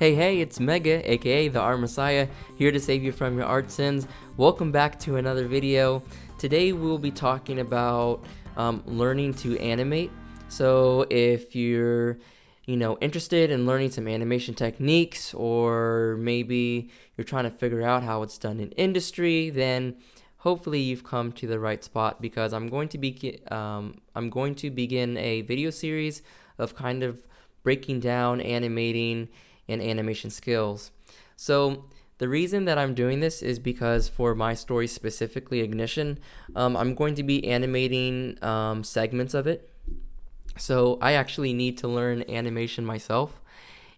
Hey, it's Mega, aka the Art Messiah, here to save you from your art sins. Welcome back to another video. Today we'll be talking about learning to animate. So if you're interested in learning some animation techniques, or maybe you're trying to figure out how it's done in industry, then hopefully you've come to the right spot, because I'm going to begin a video series of kind of breaking down animating and animation skills. So the reason that I'm doing this is because for my story, specifically Ignition, I'm going to be animating segments of it. So I actually need to learn animation myself,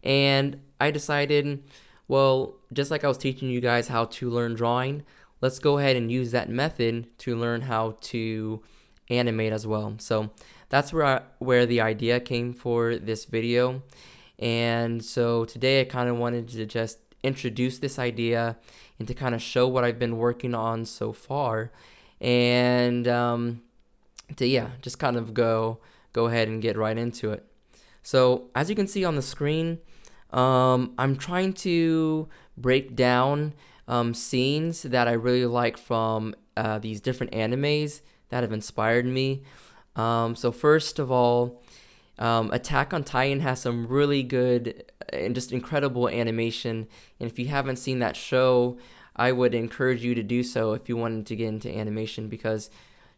and I decided, well, just like I was teaching you guys how to learn drawing, let's go ahead and use that method to learn how to animate as well. So that's where the idea came for this video. And so today I kind of wanted to just introduce this idea and to kind of show what I've been working on so far, and just kind of go ahead and get right into it. So as you can see on the screen, I'm trying to break down scenes that I really like from these different animes that have inspired me. So first of all, Attack on Titan has some really good and just incredible animation, and if you haven't seen that show, I would encourage you to do so if you wanted to get into animation, because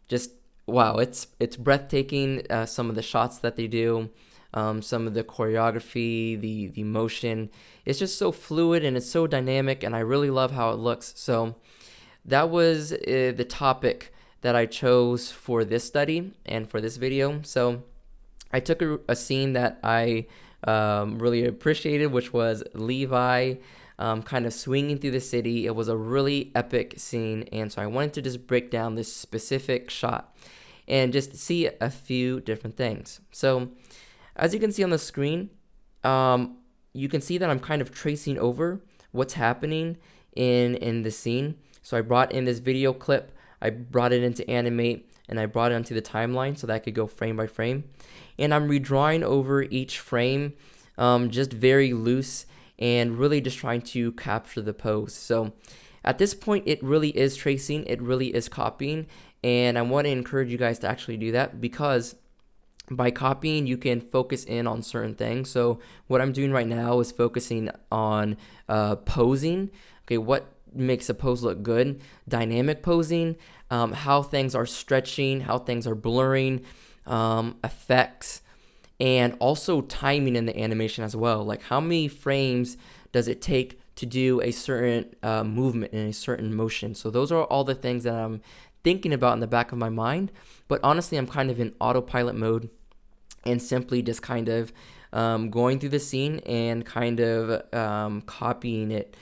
just wow, it's breathtaking. Some of the shots that they do, some of the choreography, the motion, it's just so fluid and it's so dynamic, and I really love how it looks. So that was the topic that I chose for this study and for this video. So I took a scene that I really appreciated, which was Levi kind of swinging through the city. It was a really epic scene, and so I wanted to just break down this specific shot and just see a few different things. So as you can see on the screen, you can see that I'm kind of tracing over what's happening in the scene. So I brought in this video clip, I brought it into Animate, and I brought it onto the timeline so that I could go frame by frame. And I'm redrawing over each frame, just very loose, and really just trying to capture the pose. So at this point, it really is tracing, it really is copying, and I want to encourage you guys to actually do that, because by copying, you can focus in on certain things. So what I'm doing right now is focusing on posing. Okay, what makes a pose look good? Dynamic posing, how things are stretching, how things are blurring, effects, and also timing in the animation as well. Like, how many frames does it take to do a certain movement and a certain motion? So those are all the things that I'm thinking about in the back of my mind, but honestly I'm kind of in autopilot mode and simply just kind of going through the scene and kind of copying it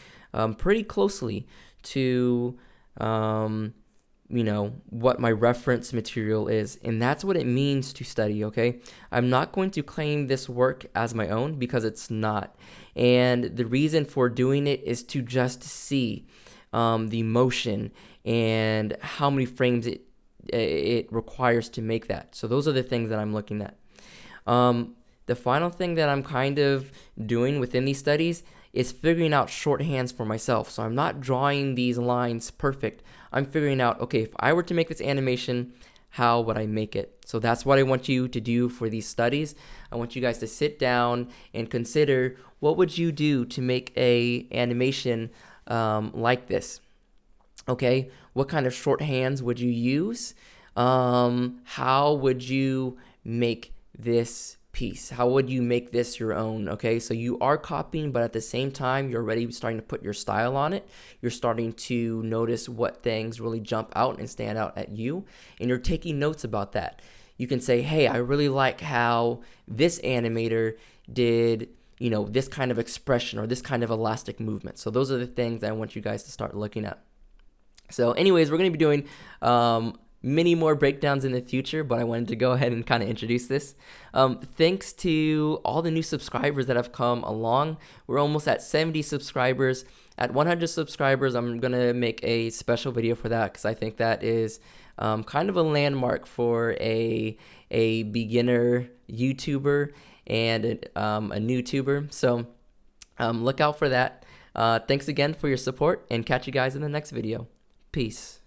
pretty closely to what my reference material is. And that's what it means to study, okay? I'm not going to claim this work as my own, because it's not. And the reason for doing it is to just see the motion and how many frames it requires to make that. So those are the things that I'm looking at. The final thing that I'm kind of doing within these studies is figuring out shorthands for myself. So I'm not drawing these lines perfect. I'm figuring out, okay, if I were to make this animation, how would I make it? So that's what I want you to do for these studies. I want you guys to sit down and consider, what would you do to make a animation like this? Okay, what kind of shorthands would you use? How would you make this piece? How would you make this your own? Okay, so you are copying, but at the same time, you're already starting to put your style on it. You're starting to notice what things really jump out and stand out at you, and you're taking notes about that. You can say, hey, I really like how this animator did this kind of expression or this kind of elastic movement. So those are the things that I want you guys to start looking at. So anyways, we're going to be doing many more breakdowns in the future, but I wanted to go ahead and kind of introduce this. Thanks to all the new subscribers that have come along. We're almost at 70 subscribers. At 100 subscribers, I'm going to make a special video for that, because I think that is kind of a landmark for a beginner YouTuber and a new tuber. So Look out for that. Thanks again for your support, and catch you guys in the next video. Peace.